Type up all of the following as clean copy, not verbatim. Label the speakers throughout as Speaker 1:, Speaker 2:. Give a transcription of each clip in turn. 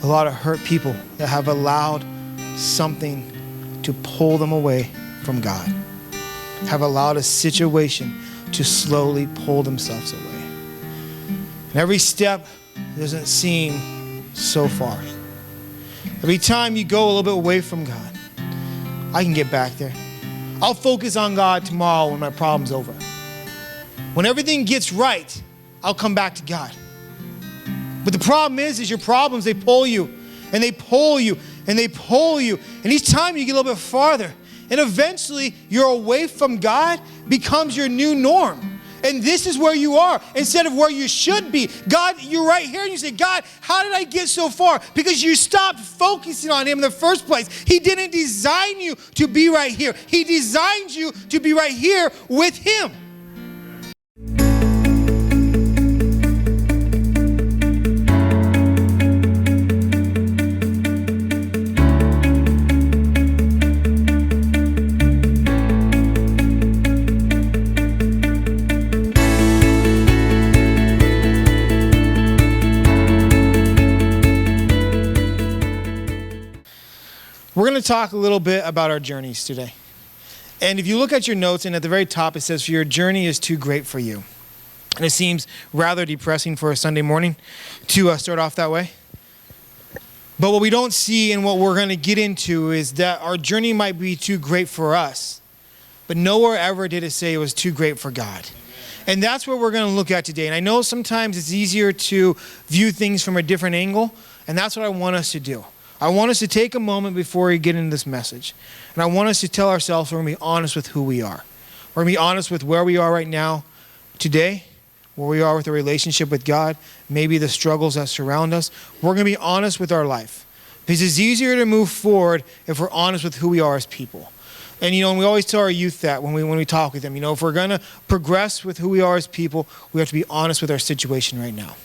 Speaker 1: a lot of hurt people that have allowed something to pull them away from God, have allowed a situation to slowly pull themselves away. And every step doesn't seem so far. Every time you go a little bit away from God, I can get back there. I'll focus on God tomorrow when my problem's over. When everything gets right, I'll come back to God. But the problem is your problems, they pull you, and they pull you, and they pull you. And each time you get a little bit farther, and eventually your away from God becomes your new norm. And this is where you are instead of where you should be. God, you're right here, and you say, God, how did I get so far? Because you stopped focusing on Him in the first place. He didn't design you to be right here. He designed you to be right here with Him. We're going to talk a little bit about our journeys today. And if you look at your notes, and at the very top it says, your journey is too great for you. And it seems rather depressing for a Sunday morning to start off that way. But what we don't see and what we're going to get into is that our journey might be too great for us, but nowhere ever did it say it was too great for God. And that's what we're going to look at today. And I know sometimes it's easier to view things from a different angle, and that's what I want us to do. I want us to take a moment before we get into this message. And I want us to tell ourselves we're going to be honest with who we are. We're going to be honest with where we are right now, today, where we are with our relationship with God, maybe the struggles that surround us. We're going to be honest with our life. Because it's easier to move forward if we're honest with who we are as people. And, and we always tell our youth that when we talk with them, if we're going to progress with who we are as people, we have to be honest with our situation right now.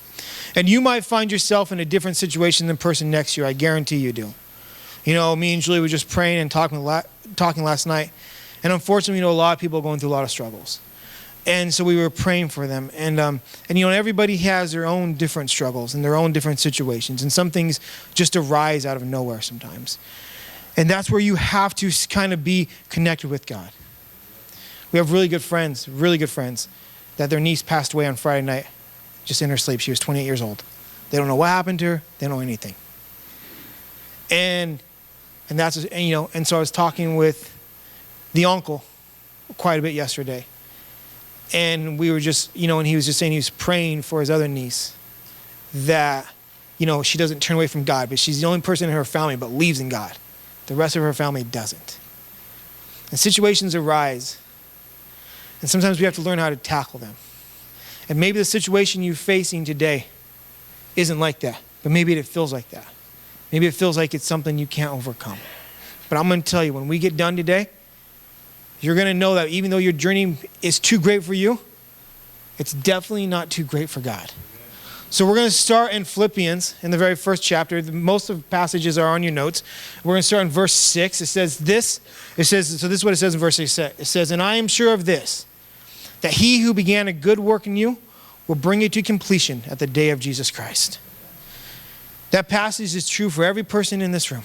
Speaker 1: And you might find yourself in a different situation than the person next to you. I guarantee you do. Me and Julie were just praying and talking last night. And unfortunately, a lot of people are going through a lot of struggles. And so we were praying for them. And everybody has their own different struggles and their own different situations. And some things just arise out of nowhere sometimes. And that's where you have to kind of be connected with God. We have really good friends, that their niece passed away on Friday night. Just in her sleep. She was 28 years old. They don't know what happened to her. They don't know anything. And so I was talking with the uncle quite a bit yesterday. And we were just, and he was just saying he was praying for his other niece that, she doesn't turn away from God, but she's the only person in her family but believes in God. The rest of her family doesn't. And situations arise. And sometimes we have to learn how to tackle them. And maybe the situation you're facing today isn't like that, but maybe it feels like that. Maybe it feels like it's something you can't overcome. But I'm going to tell you, when we get done today, you're going to know that even though your journey is too great for you, it's definitely not too great for God. So we're going to start in Philippians in the very first chapter. Most of the passages are on your notes. We're going to start in verse 6. So this is what it says in verse 6. It says, "And I am sure of this, that he who began a good work in you will bring it to completion at the day of Jesus Christ." That passage is true for every person in this room.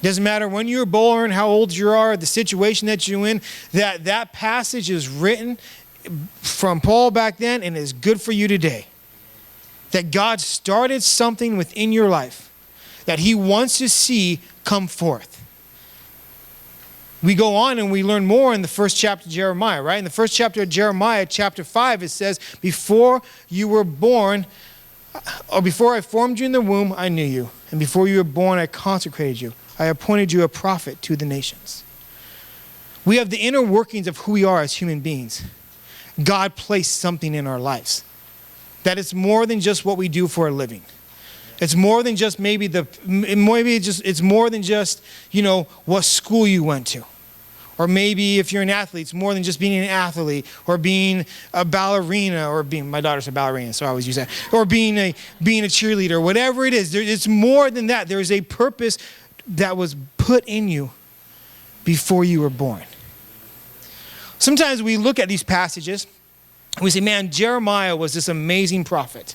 Speaker 1: It doesn't matter when you were born, how old you are, the situation that you're in, that passage is written from Paul back then and is good for you today. That God started something within your life that He wants to see come forth. We go on and we learn more in the first chapter of Jeremiah, right? In the first chapter of Jeremiah, chapter 5, it says, before you were born, or before I formed you in the womb, I knew you. And before you were born, I consecrated you. I appointed you a prophet to the nations. We have the inner workings of who we are as human beings. God placed something in our lives. That it's more than just what we do for a living. It's more than just it's more than just, what school you went to. Or maybe if you're an athlete, it's more than just being an athlete or being a ballerina or my daughter's a ballerina, so I always use that. Or being a cheerleader, whatever it is. It's more than that. There is a purpose that was put in you before you were born. Sometimes we look at these passages and we say, man, Jeremiah was this amazing prophet.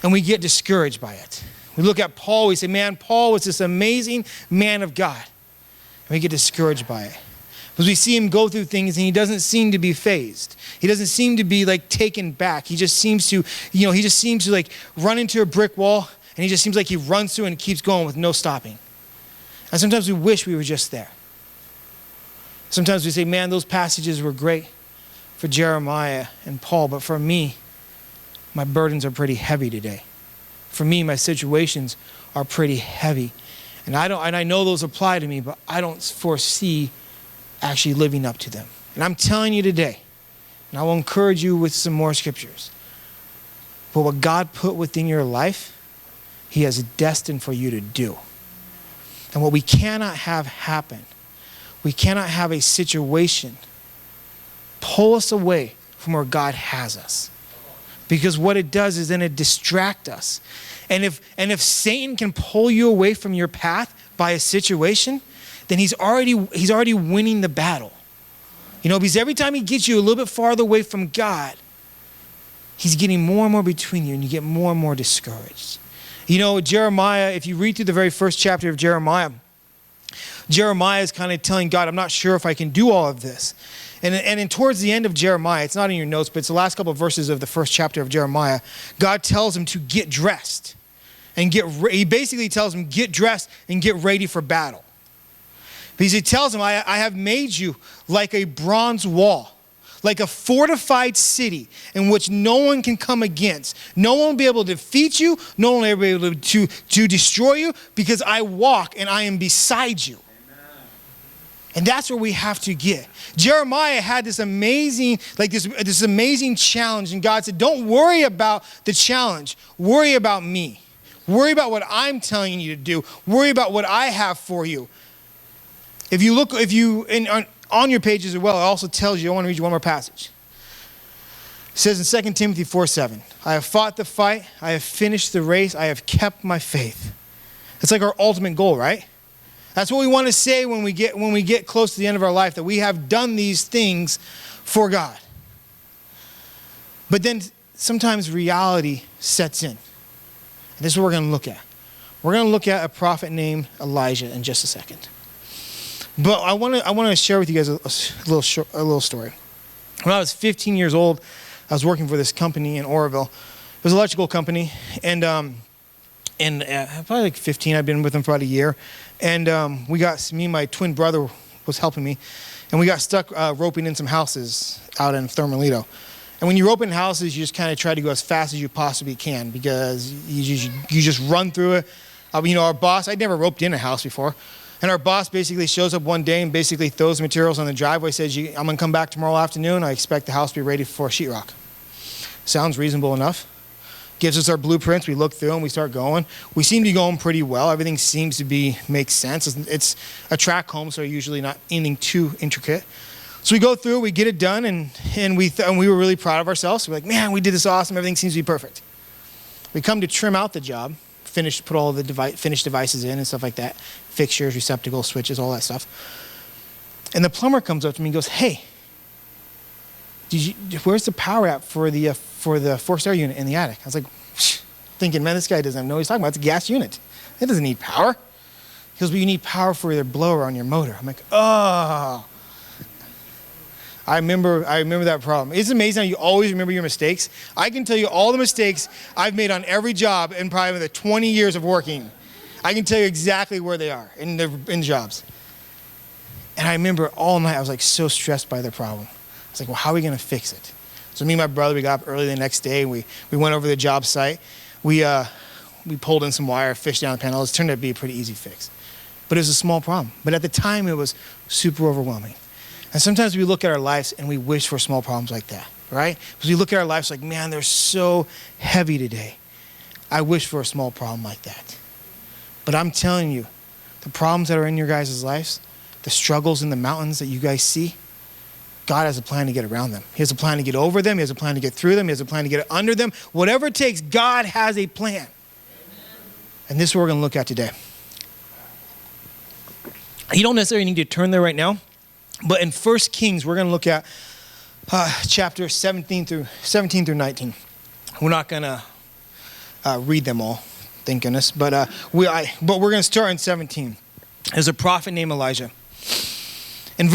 Speaker 1: And we get discouraged by it. We look at Paul, we say, man, Paul was this amazing man of God. And we get discouraged by it. Because we see him go through things and he doesn't seem to be fazed. He doesn't seem to be like taken back. He just seems to, like run into a brick wall, and he just seems like he runs through and keeps going with no stopping. And sometimes we wish we were just there. Sometimes we say, man, those passages were great for Jeremiah and Paul, but for me, my burdens are pretty heavy today. For me, my situations are pretty heavy. And I know those apply to me, but I don't foresee actually living up to them. And I'm telling you today, and I will encourage you with some more scriptures, but what God put within your life, he has destined for you to do. And what we cannot have happen, we cannot have a situation pull us away from where God has us. Because what it does is then it distracts us. And if Satan can pull you away from your path by a situation, then he's already winning the battle. Because every time he gets you a little bit farther away from God, he's getting more and more between you, and you get more and more discouraged. Jeremiah, if you read through the very first chapter of Jeremiah is kind of telling God, I'm not sure if I can do all of this. And towards the end of Jeremiah, it's not in your notes, but it's the last couple of verses of the first chapter of Jeremiah, God tells him to get dressed. He basically tells him, get dressed and get ready for battle. Because he tells him, I have made you like a bronze wall, like a fortified city in which no one can come against. No one will be able to defeat you. No one will be able to destroy you, because I walk and I am beside you. And that's where we have to get. Jeremiah had this amazing challenge, and God said, don't worry about the challenge. Worry about me. Worry about what I'm telling you to do. Worry about what I have for you. On your pages as well, it also tells you, I want to read you one more passage. It says in 2 Timothy 4:7, I have fought the fight, I have finished the race, I have kept my faith. It's like our ultimate goal, right? That's what we want to say when we get close to the end of our life, that we have done these things for God. But then sometimes reality sets in. And this is what we're going to look at. We're going to look at a prophet named Elijah in just a second. But I want to share with you guys a little story. When I was 15 years old, I was working for this company in Oroville. It was an electrical company, and probably like 15. I've been with them for about a year, and me and my twin brother was helping me, and we got stuck roping in some houses out in Thermalito. And when you rope in houses, you just kind of try to go as fast as you possibly can, because you just run through it. Our boss, I'd never roped in a house before. And our boss basically shows up one day and basically throws the materials on the driveway, says, I'm going to come back tomorrow afternoon. I expect the house to be ready for sheetrock. Sounds reasonable enough. Gives us our blueprints. We look through them. We start going. We seem to be going pretty well. Everything seems to make sense. It's a track home, so usually not anything too intricate. So we go through, we get it done, and we were really proud of ourselves. We're like, man, we did this awesome. Everything seems to be perfect. We come to trim out the job, put all the finished devices in and stuff like that. Fixtures, receptacles, switches, all that stuff. And the plumber comes up to me and goes, hey, where's the power app for the forced air unit in the attic? I was like, thinking, man, this guy doesn't know what he's talking about. It's a gas unit. It doesn't need power. He goes, but you need power for your blower on your motor. I'm like, oh. I remember that problem. It's amazing how you always remember your mistakes. I can tell you all the mistakes I've made on every job in probably the 20 years of working. I can tell you exactly where they are in jobs. And I remember all night I was like so stressed by the problem. I was like, well, how are we going to fix it? So me and my brother, we got up early the next day. We went over to the job site. We pulled in some wire, fished down the panels. It turned out to be a pretty easy fix. But it was a small problem. But at the time, it was super overwhelming. And sometimes we look at our lives and we wish for small problems like that, right? Because we look at our lives like, man, they're so heavy today. I wish for a small problem like that. But I'm telling you, the problems that are in your guys' lives, the struggles in the mountains that you guys see, God has a plan to get around them. He has a plan to get over them. He has a plan to get through them. He has a plan to get under them. Whatever it takes, God has a plan. Amen. And this is what we're going to look at today. You don't necessarily need to turn there right now. But in 1 Kings, we're going to look at chapter 17 through 19. We're not going to read them all. thank goodness. But we're going to start in 17. There's a prophet named Elijah. In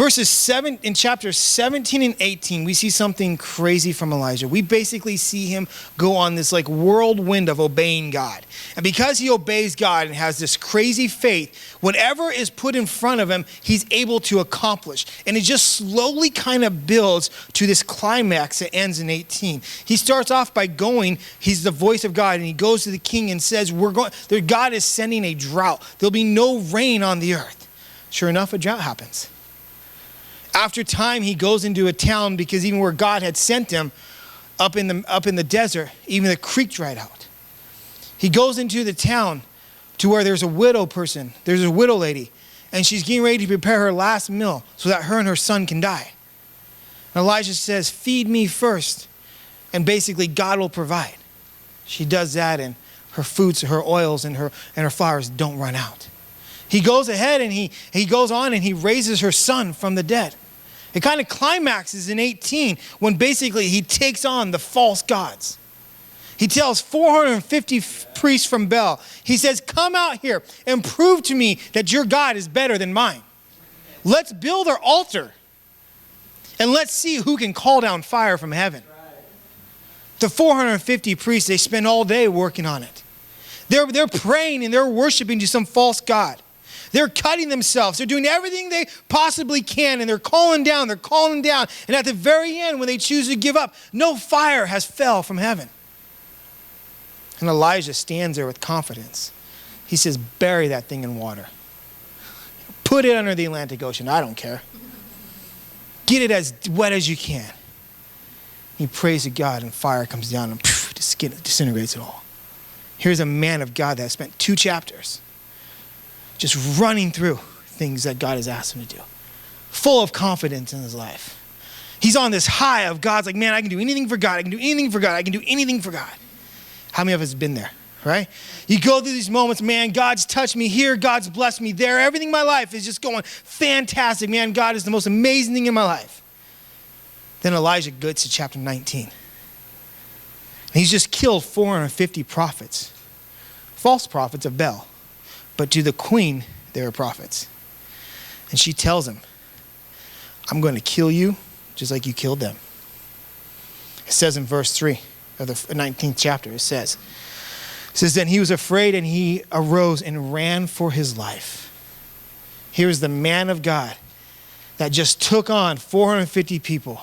Speaker 1: in chapters 17 and 18, we see something crazy from Elijah. We basically see him go on this like whirlwind of obeying God. And because he obeys God and has this crazy faith, whatever is put in front of him, he's able to accomplish. And it just slowly kind of builds to this climax that ends in 18. He starts off by he's the voice of God, and he goes to the king and says, God is sending a drought. There'll be no rain on the earth. Sure enough, a drought happens. After time, he goes into a town because even where God had sent him up in the desert, even the creek dried out. He goes into the town to where there's a widow person. There's a widow lady, and she's getting ready to prepare her last meal so that her and her son can die. And Elijah says, feed me first, and basically God will provide. She does that, and her foods, her oils, and her flowers don't run out. He goes ahead and he goes on and he raises her son from the dead. It kind of climaxes in 18 when basically he takes on the false gods. He tells 450 priests from Baal, he says, come out here and prove to me that your God is better than mine. Let's build our altar and let's see who can call down fire from heaven. The 450 priests, they spend all day working on it. They're praying and they're worshiping to some false god. They're cutting themselves. They're doing everything they possibly can, and they're calling down. And at the very end, when they choose to give up, no fire has fell from heaven. And Elijah stands there with confidence. He says, bury that thing in water. Put it under the Atlantic Ocean. I don't care. Get it as wet as you can. He prays to God, and fire comes down and disintegrates it all. Here's a man of God that spent 2 chapters just running through things that God has asked him to do, full of confidence in his life. He's on this high of God's like, man, I can do anything for God. I can do anything for God. I can do anything for God. How many of us have been there, right? You go through these moments, man, God's touched me here. God's blessed me there. Everything in my life is just going fantastic. Man, God is the most amazing thing in my life. Then Elijah gets to chapter 19. And he's just killed 450 prophets, false prophets of Baal. But to the queen, they were prophets. And she tells him, I'm going to kill you just like you killed them. It says in verse 3 of the 19th chapter, it says, then he was afraid and he arose and ran for his life. Here's the man of God that just took on 450 people.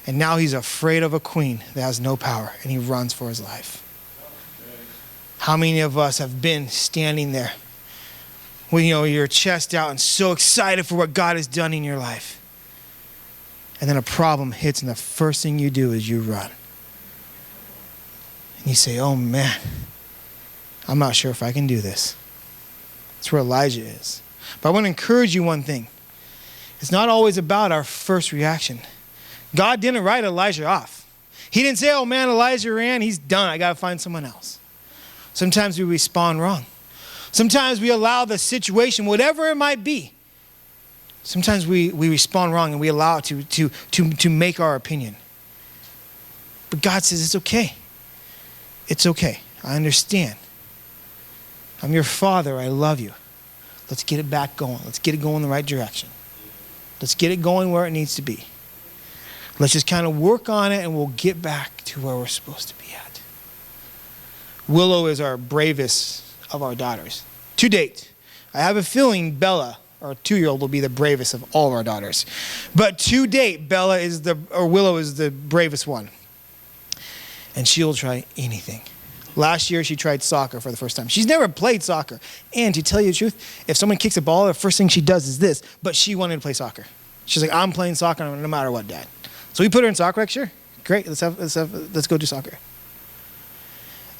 Speaker 1: And now he's afraid of a queen that has no power, and he runs for his life. How many of us have been standing there with your chest out and so excited for what God has done in your life? And then a problem hits, and the first thing you do is you run. And you say, oh man, I'm not sure if I can do this. That's where Elijah is. But I want to encourage you one thing. It's not always about our first reaction. God didn't write Elijah off. He didn't say, oh man, Elijah ran, he's done. I got to find someone else. Sometimes we respond wrong. Sometimes we allow the situation, whatever it might be, sometimes we respond wrong and we allow it to make our opinion. But God says, it's okay. It's okay. I understand. I'm your father. I love you. Let's get it back going. Let's get it going in the right direction. Let's get it going where it needs to be. Let's just kind of work on it and we'll get back to where we're supposed to be at. Willow is our bravest of our daughters. To date, I have a feeling Bella, our 2-year-old, will be the bravest of all of our daughters. But to date, Willow is the bravest one. And she'll try anything. Last year, she tried soccer for the first time. She's never played soccer. And to tell you the truth, if someone kicks a ball, the first thing she does is this. But she wanted to play soccer. She's like, I'm playing soccer no matter what, Dad. So we put her in soccer like, sure, great, let's go do soccer.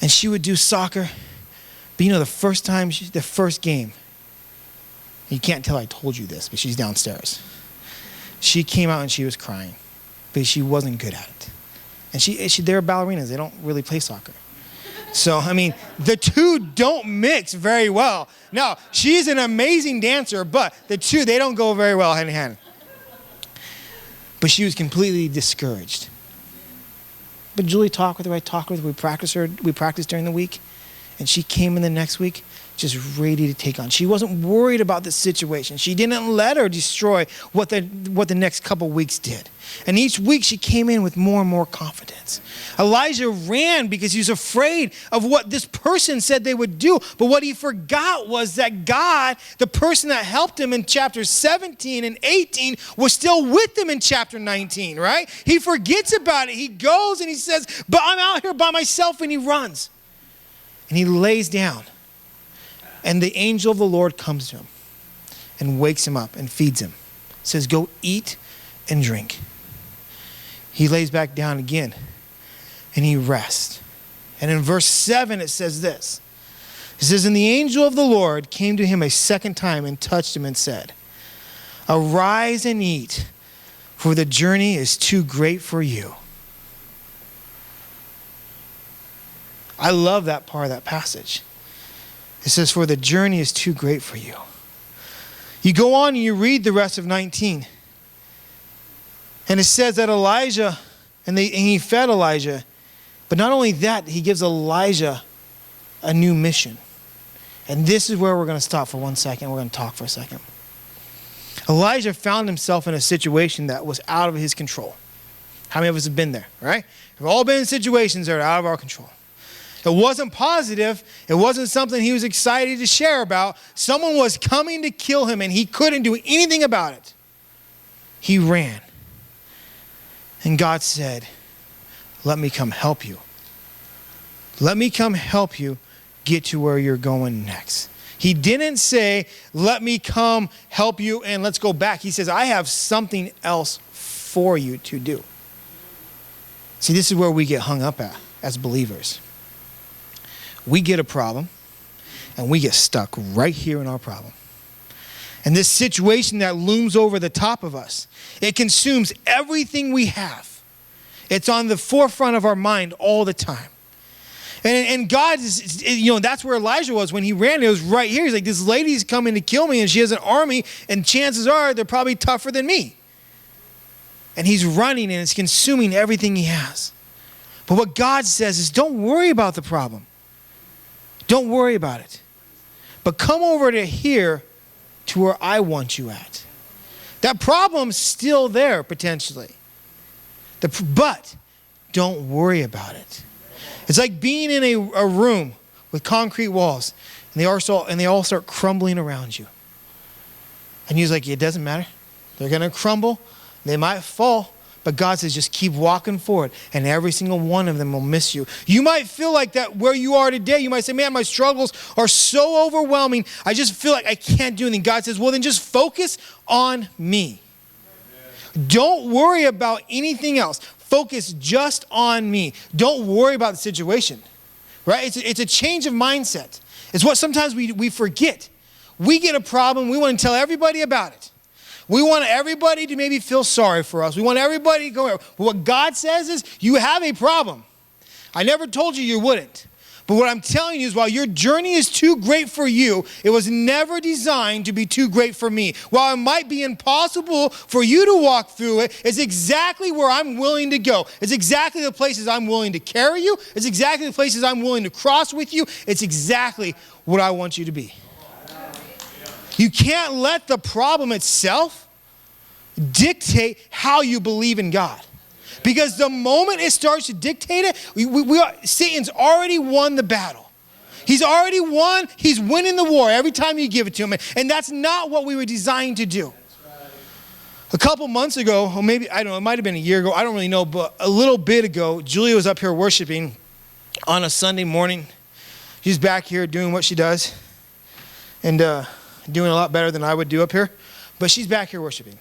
Speaker 1: And she would do soccer. But the first game, you can't tell I told you this, but she's downstairs. She came out and she was crying because she wasn't good at it. And they're ballerinas. They don't really play soccer. So, the two don't mix very well. Now, she's an amazing dancer, but the two, they don't go very well hand in hand. But she was completely discouraged. But Julie talked with her. I talked with her. We practiced during the week. And she came in the next week just ready to take on. She wasn't worried about the situation. She didn't let her destroy what the next couple weeks did. And each week she came in with more and more confidence. Elijah ran because he was afraid of what this person said they would do. But what he forgot was that God, the person that helped him in chapter 17 and 18, was still with him in chapter 19, right? He forgets about it. He goes and he says, but I'm out here by myself, and he runs. And he lays down. And the angel of the Lord comes to him and wakes him up and feeds him. Says, go eat and drink. He lays back down again and he rests. And in verse 7 it says this. It says, and the angel of the Lord came to him a second time and touched him and said, arise and eat, for the journey is too great for you. I love that part of that passage. It says, for the journey is too great for you. You go on and you read the rest of 19. And it says that Elijah, and he fed Elijah. But not only that, he gives Elijah a new mission. And this is where we're going to stop for 1 second. We're going to talk for a second. Elijah found himself in a situation that was out of his control. How many of us have been there, right? We've all been in situations that are out of our control. It wasn't positive. It wasn't something he was excited to share about. Someone was coming to kill him and he couldn't do anything about it. He ran. And God said, let me come help you. Let me come help you get to where you're going next. He didn't say, let me come help you and let's go back. He says, I have something else for you to do. See, this is where we get hung up at as believers. We get a problem, and we get stuck right here in our problem. And this situation that looms over the top of us, it consumes everything we have. It's on the forefront of our mind all the time. And God is, that's where Elijah was when he ran. It was right here. He's like, this lady's coming to kill me, and she has an army, and chances are they're probably tougher than me. And he's running, and it's consuming everything he has. But what God says is, don't worry about the problem. Don't worry about it. But come over to here to where I want you at. That problem's still there, potentially. But don't worry about it. It's like being in a room with concrete walls, and they all start crumbling around you. And he's like, it doesn't matter. They're going to crumble. They might fall. But God says, just keep walking forward, and every single one of them will miss you. You might feel like that where you are today. You might say, man, my struggles are so overwhelming. I just feel like I can't do anything. God says, well, then just focus on me. Don't worry about anything else. Focus just on me. Don't worry about the situation, right? It's a change of mindset. It's what sometimes we forget. We get a problem. We want to tell everybody about it. We want everybody to maybe feel sorry for us. We want everybody to go. But what God says is, you have a problem. I never told you wouldn't. But what I'm telling you is, while your journey is too great for you, it was never designed to be too great for me. While it might be impossible for you to walk through it, it's exactly where I'm willing to go. It's exactly the places I'm willing to carry you. It's exactly the places I'm willing to cross with you. It's exactly what I want you to be. You can't let the problem itself dictate how you believe in God. Because the moment it starts to dictate it, Satan's already won the battle. He's already won. He's winning the war every time you give it to him. And that's not what we were designed to do. A couple months ago, or maybe, I don't know, it might have been a year ago, I don't really know, but a little bit ago, Julia was up here worshiping on a Sunday morning. She's back here doing what she does. And doing a lot better than I would do up here. But she's back here worshiping.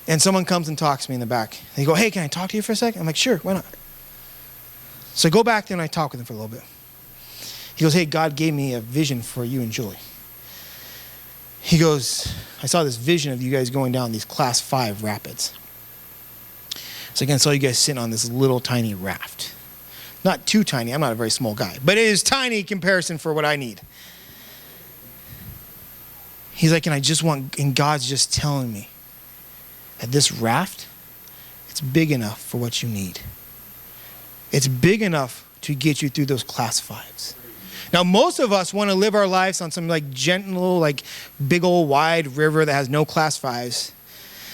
Speaker 1: And someone comes and talks to me in the back. They go, hey, can I talk to you for a second? I'm like, sure, why not? So I go back there and I talk with him for a little bit. He goes, hey, God gave me a vision for you and Julie. He goes, I saw this vision of you guys going down these class 5 rapids. So again, I saw you guys sitting on this little tiny raft. Not too tiny. I'm not a very small guy. But it is tiny in comparison for what I need. He's like, and God's just telling me that this raft, it's big enough for what you need. It's big enough to get you through those class 5s. Now, most of us want to live our lives on some like gentle, like big old wide river that has no class 5s.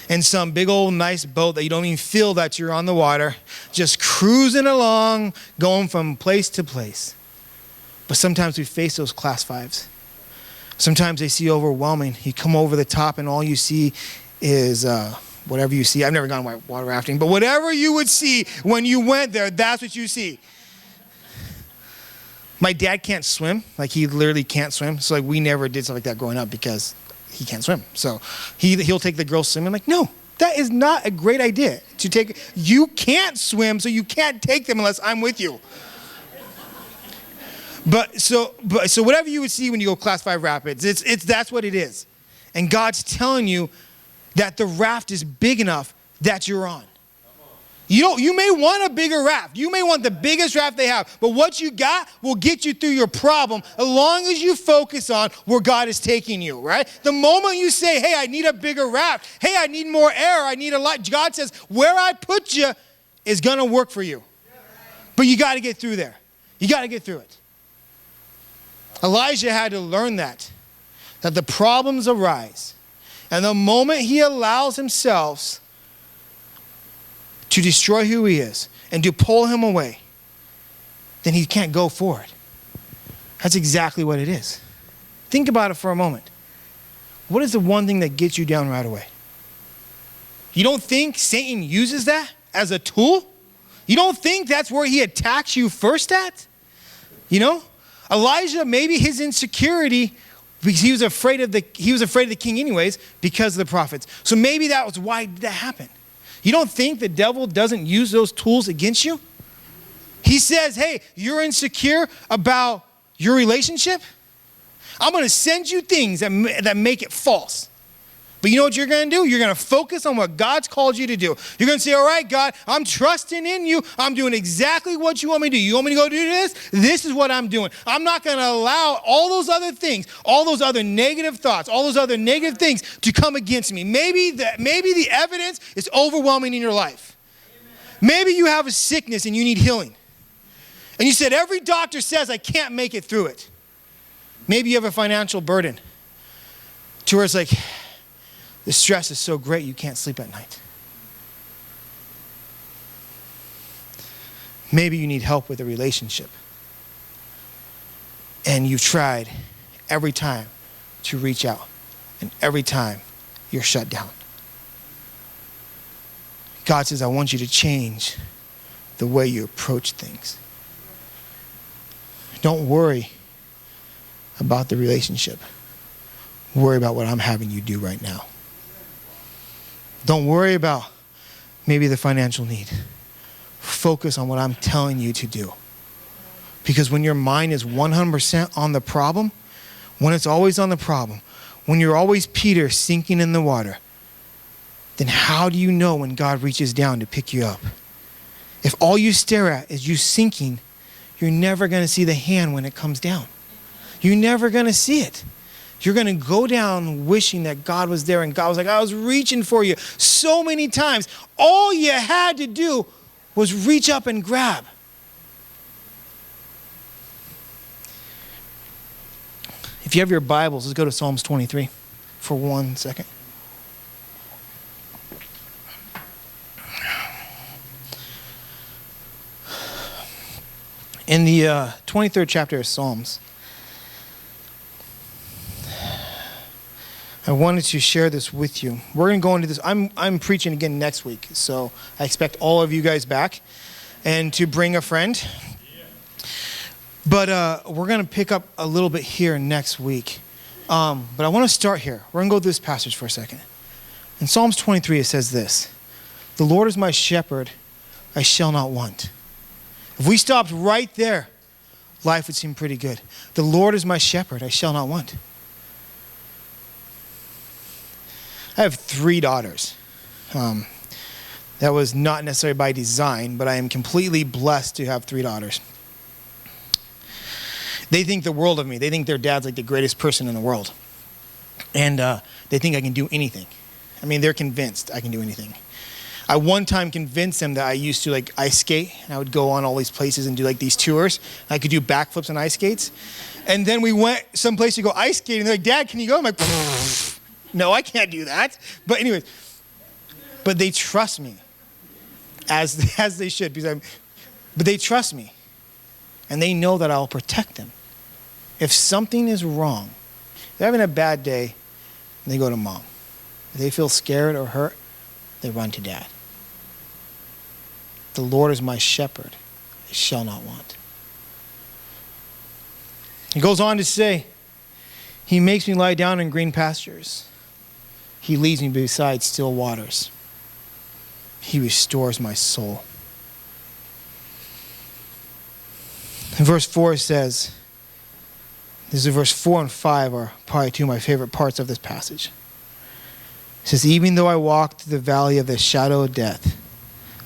Speaker 1: And some big old nice boat that you don't even feel that you're on the water, just cruising along, going from place to place. But sometimes we face those class 5s. Sometimes they see overwhelming. You come over the top and all you see is whatever you see. I've never gone water rafting, but whatever you would see when you went there, that's what you see. My dad can't swim. Like, he literally can't swim. So, like, we never did stuff like that growing up because he can't swim. So he'll take the girls swimming. Like, no, that is not a great idea to take. You can't swim, so you can't take them unless I'm with you. So whatever you would see when you go class 5 rapids, that's what it is. And God's telling you that the raft is big enough that you're on. You may want a bigger raft. You may want the biggest raft they have. But what you got will get you through your problem as long as you focus on where God is taking you, right? The moment you say, hey, I need a bigger raft. Hey, I need more air. I need a lot. God says, where I put you is going to work for you. But you got to get through there. You got to get through it. Elijah had to learn that the problems arise. And the moment he allows himself to destroy who he is and to pull him away, then he can't go forward. That's exactly what it is. Think about it for a moment. What is the one thing that gets you down right away? You don't think Satan uses that as a tool? You don't think that's where he attacks you first at? You know? Elijah, maybe his insecurity, because he was afraid of the king anyways because of the prophets. So maybe that was why did that happen. You don't think the devil doesn't use those tools against you? He says, hey, you're insecure about your relationship? I'm going to send you things that make it false. But you know what you're going to do? You're going to focus on what God's called you to do. You're going to say, all right, God, I'm trusting in you. I'm doing exactly what you want me to do. You want me to go do this? This is what I'm doing. I'm not going to allow all those other things, all those other negative thoughts, all those other negative things to come against me. Maybe the evidence is overwhelming in your life. Maybe you have a sickness and you need healing. And you said, every doctor says I can't make it through it. Maybe you have a financial burden to where it's like, the stress is so great you can't sleep at night. Maybe you need help with a relationship. And you've tried every time to reach out. And every time you're shut down. God says, I want you to change the way you approach things. Don't worry about the relationship. Worry about what I'm having you do right now. Don't worry about maybe the financial need. Focus on what I'm telling you to do. Because when your mind is 100% on the problem, when it's always on the problem, when you're always Peter sinking in the water, then how do you know when God reaches down to pick you up? If all you stare at is you sinking, you're never going to see the hand when it comes down. You're never going to see it. You're going to go down wishing that God was there, and God was like, I was reaching for you so many times. All you had to do was reach up and grab. If you have your Bibles, let's go to Psalms 23 for 1 second. In the 23rd chapter of Psalms, I wanted to share this with you. We're going to go into this. I'm preaching again next week, so I expect all of you guys back and to bring a friend. But we're going to pick up a little bit here next week. But I want to start here. We're going to go through this passage for a second. In Psalms 23, it says this: the Lord is my shepherd, I shall not want. If we stopped right there, life would seem pretty good. The Lord is my shepherd, I shall not want. I have 3 daughters. That was not necessarily by design, but I am completely blessed to have 3 daughters. They think the world of me. They think their dad's like the greatest person in the world. And they think I can do anything. I mean, they're convinced I can do anything. I one time convinced them that I used to like ice skate, and I would go on all these places and do like these tours. I could do backflips on ice skates. And then we went someplace to go ice skating. And they're like, Dad, can you go? I'm like, no, I can't do that. But anyways, but they trust me as they should. But they trust me, and they know that I'll protect them. If something is wrong, if they're having a bad day, they go to Mom. If they feel scared or hurt, they run to Dad. The Lord is my shepherd. I shall not want. He goes on to say, he makes me lie down in green pastures. He leads me beside still waters. He restores my soul. In verse 4 it says, this is verse 4 and 5 are probably two of my favorite parts of this passage. It says, even though I walk through the valley of the shadow of death,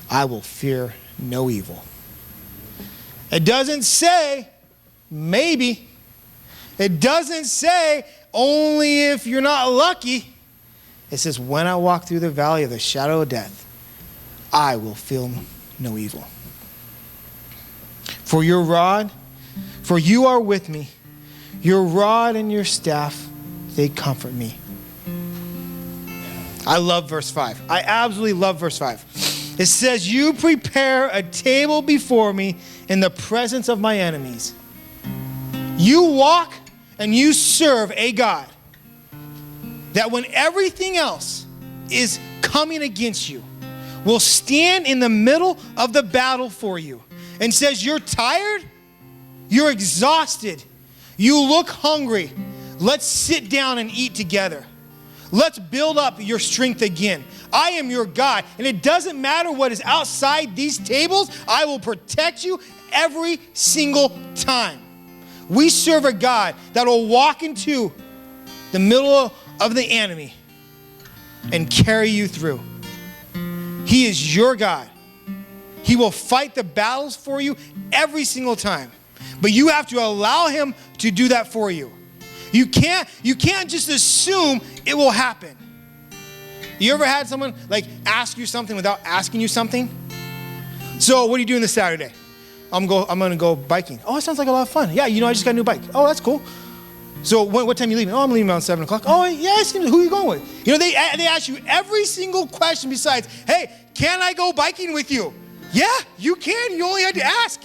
Speaker 1: I will fear no evil. It doesn't say maybe. It doesn't say only if you're not lucky. It says, when I walk through the valley of the shadow of death, I will feel no evil. For you are with me. Your rod and your staff, they comfort me. I love verse 5. I absolutely love verse 5. It says, you prepare a table before me in the presence of my enemies. You walk and you serve a God that when everything else is coming against you, will stand in the middle of the battle for you and says, you're tired, you're exhausted, you look hungry, let's sit down and eat together. Let's build up your strength again. I am your God, and it doesn't matter what is outside these tables, I will protect you every single time. We serve a God that will walk into the middle of the enemy and carry you through. He is your God. He will fight the battles for you every single time. But you have to allow him to do that for you. You can't just assume it will happen. You ever had someone like ask you something without asking you something? So what are you doing this Saturday? I'm going to go biking. Oh, it sounds like a lot of fun. Yeah, I just got a new bike. Oh, that's cool. So what time are you leaving? Oh, I'm leaving around 7 o'clock. Oh, yeah, who are you going with? They ask you every single question besides, hey, can I go biking with you? Yeah, you can. You only had to ask.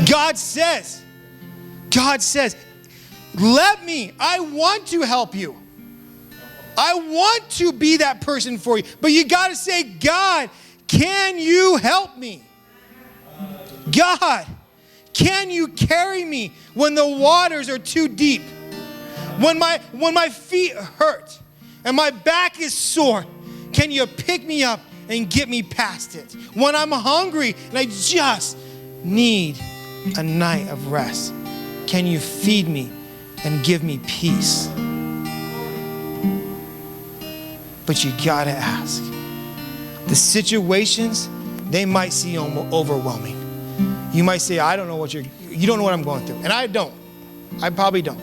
Speaker 1: God says, let me. I want to help you. I want to be that person for you. But you got to say, God, can you help me? God, can you carry me when the waters are too deep? When my feet hurt and my back is sore, can you pick me up and get me past it? When I'm hungry and I just need a night of rest, can you feed me and give me peace? But you gotta ask. The situations, they might seem overwhelming. You might say, I don't know you don't know what I'm going through. And I don't. I probably don't.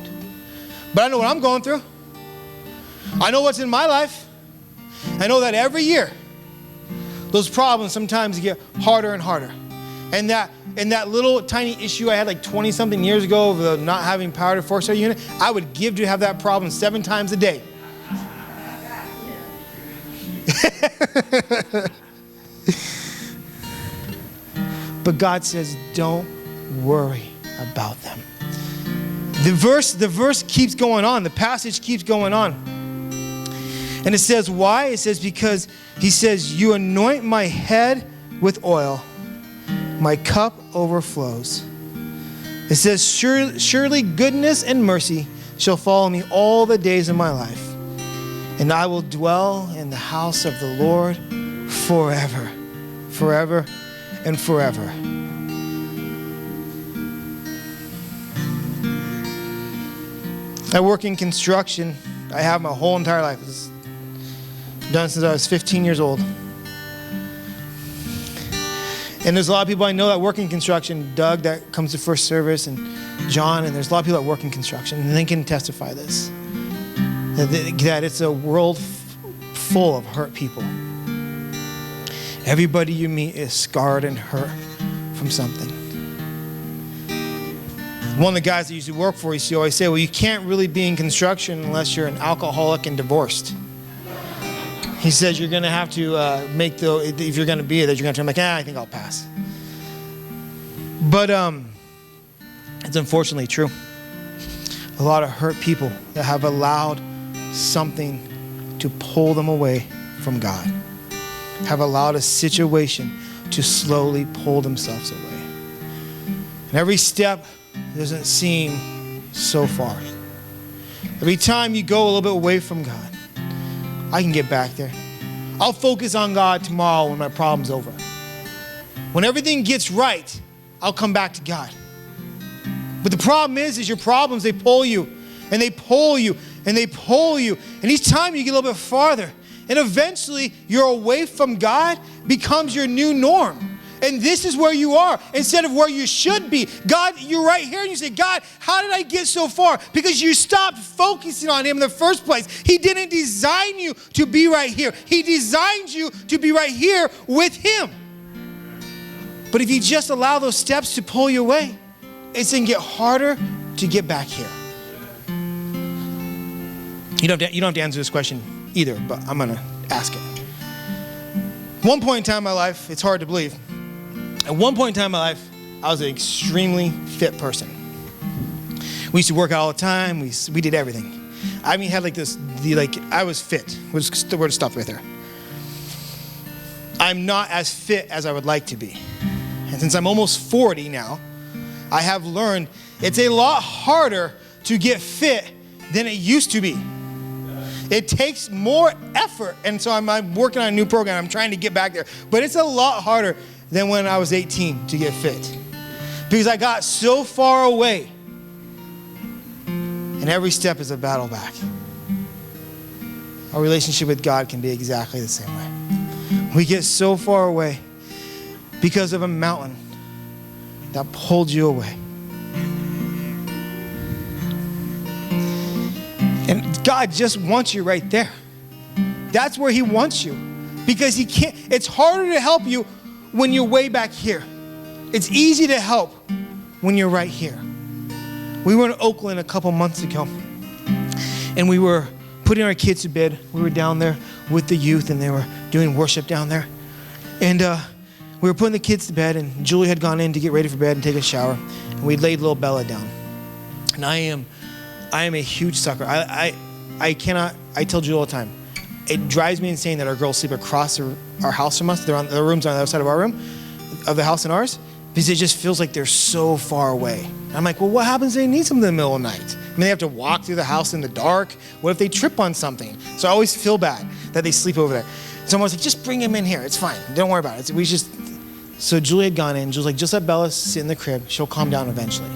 Speaker 1: But I know what I'm going through. I know what's in my life. I know that every year, those problems sometimes get harder and harder. And that little tiny issue I had like 20 something years ago of the not having power to 4-star unit, I would give to have that problem 7 times a day. But God says, don't worry about them. The verse keeps going on. The passage keeps going on. And it says, why? It says, because he says, you anoint my head with oil. My cup overflows. It says, surely goodness and mercy shall follow me all the days of my life. And I will dwell in the house of the Lord forever, forever, and forever. I work in construction. I have my whole entire life. It's done since I was 15 years old. And there's a lot of people I know that work in construction. Doug, that comes to first service, and John, and there's a lot of people that work in construction, and they can testify this. That it's a world full of hurt people. Everybody you meet is scarred and hurt from something. One of the guys that used to work for us, he always say, well, you can't really be in construction unless you're an alcoholic and divorced. He says you're going to have to if you're going to be it, that you're going to I'm like, I think I'll pass. But it's unfortunately true. A lot of hurt people that have allowed something to pull them away from God, have allowed a situation to slowly pull themselves away. And every step doesn't seem so far. Every time you go a little bit away from God, I can get back there. I'll focus on God tomorrow when my problem's over. When everything gets right, I'll come back to God. But the problem is your problems, they pull you, and they pull you, and they pull you. And each time you get a little bit farther, and eventually you're away from God becomes your new norm. And this is where you are instead of where you should be. God, you're right here and you say, God, how did I get so far? Because you stopped focusing on him in the first place. He didn't design you to be right here. He designed you to be right here with him. But if you just allow those steps to pull you away, it's going to get harder to get back here. You don't have to answer this question either, but I'm going to ask it. One point in time in my life, it's hard to believe. At one point in time in my life, I was an extremely fit person. We used to work out all the time. We did everything. I mean, had I was fit. We're to stop right there. I'm not as fit as I would like to be. And since I'm almost 40 now, I have learned it's a lot harder to get fit than it used to be. It takes more effort. And so I'm working on a new program. I'm trying to get back there. But it's a lot harder than when I was 18 to get fit. Because I got so far away. And every step is a battle back. Our relationship with God can be exactly the same way. We get so far away because of a mountain that pulled you away. And God just wants you right there. That's where he wants you. Because he can't, it's harder to help you when you're way back here. It's easy to help when you're right here. We were in Oakland a couple months ago, and we were putting our kids to bed. We were down there with the youth, and they were doing worship down there. And we were putting the kids to bed, and Julie had gone in to get ready for bed and take a shower. And we laid little Bella down. And I am a huge sucker. I tell Julie all the time, it drives me insane that our girls sleep across our house from us. Their rooms are on the other side of our room, of the house and ours, because it just feels like they're so far away. And I'm like, well, what happens if they need something in the middle of the night? I mean, they have to walk through the house in the dark. What if they trip on something? So I always feel bad that they sleep over there. So I was like, just bring him in here. It's fine. Don't worry about it. So Julie had gone in. Julie was like, just let Bella sit in the crib. She'll calm down eventually.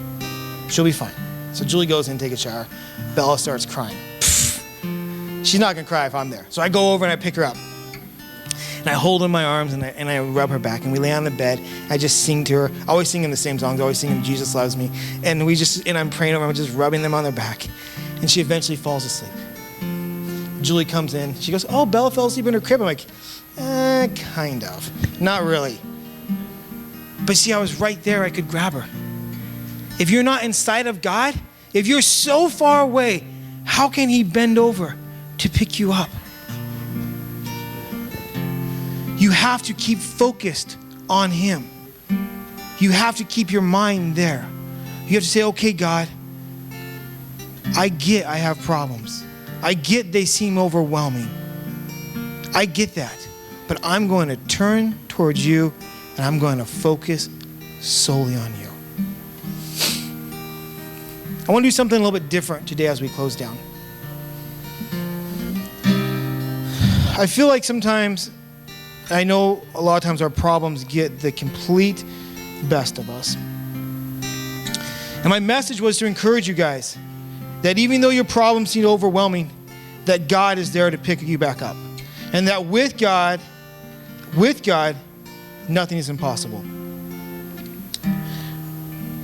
Speaker 1: She'll be fine. So Julie goes in and take a shower. Bella starts crying. She's not going to cry if I'm there. So I go over and I pick her up. And I hold her in my arms and I rub her back. And we lay on the bed. I just sing to her. I always sing in the same songs. I always sing Jesus Loves Me. And I'm praying over her. I'm just rubbing them on their back. And she eventually falls asleep. Julie comes in. She goes, oh, Bella fell asleep in her crib. I'm like, kind of. Not really. But see, I was right there. I could grab her. If you're not inside of God, if you're so far away, how can he bend over to pick you up? You have to keep focused on him. You have to keep your mind there. You have to say, okay, God, I get I have problems. I get they seem overwhelming. I get that. But I'm going to turn towards you and I'm going to focus solely on you. I want to do something a little bit different today as we close down. I feel like sometimes, I know a lot of times our problems get the complete best of us. And my message was to encourage you guys that even though your problems seem overwhelming, that God is there to pick you back up. And that with God, nothing is impossible.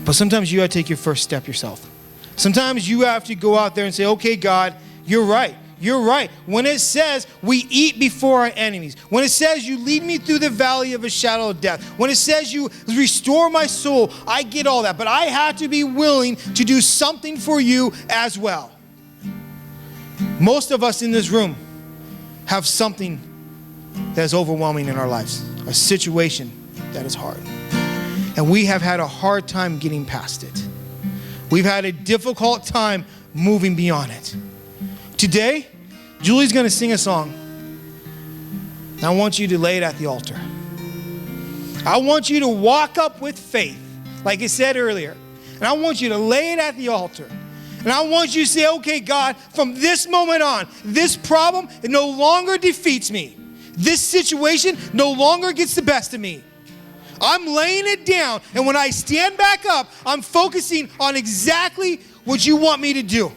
Speaker 1: But sometimes you got to take your first step yourself. Sometimes you have to go out there and say, okay, God, you're right. you're right. When it says we eat before our enemies, when it says you lead me through the valley of a shadow of death, when it says you restore my soul, I get all that. But I have to be willing to do something for you as well. Most of us in this room have something that's overwhelming in our lives, a situation that is hard. And we have had a hard time getting past it. We've had a difficult time moving beyond it. Today, Julie's going to sing a song. And I want you to lay it at the altar. I want you to walk up with faith, like I said earlier. And I want you to lay it at the altar. And I want you to say, okay, God, from this moment on, this problem, it no longer defeats me. This situation no longer gets the best of me. I'm laying it down. And when I stand back up, I'm focusing on exactly what you want me to do.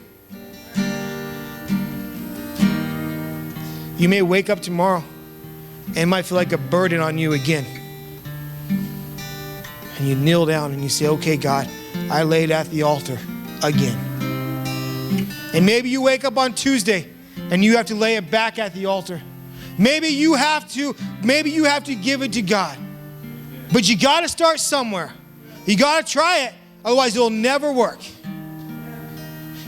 Speaker 1: You may wake up tomorrow and it might feel like a burden on you again. And you kneel down and you say, okay, God, I lay it at the altar again. And maybe you wake up on Tuesday and you have to lay it back at the altar. Maybe you have to give it to God. But you got to start somewhere. You got to try it, otherwise it'll never work.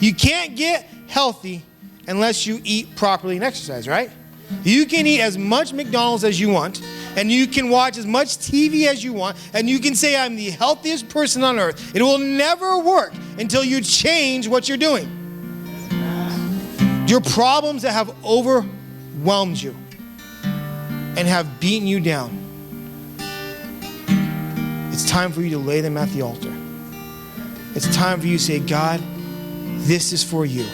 Speaker 1: You can't get healthy unless you eat properly and exercise, right? You can eat as much McDonald's as you want, and you can watch as much TV as you want, and you can say, I'm the healthiest person on earth. It will never work until you change what you're doing. Your problems that have overwhelmed you and have beaten you down, it's time for you to lay them at the altar. It's time for you to say, God, this is for you.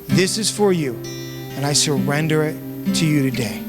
Speaker 1: This is for you. And I surrender it to you today.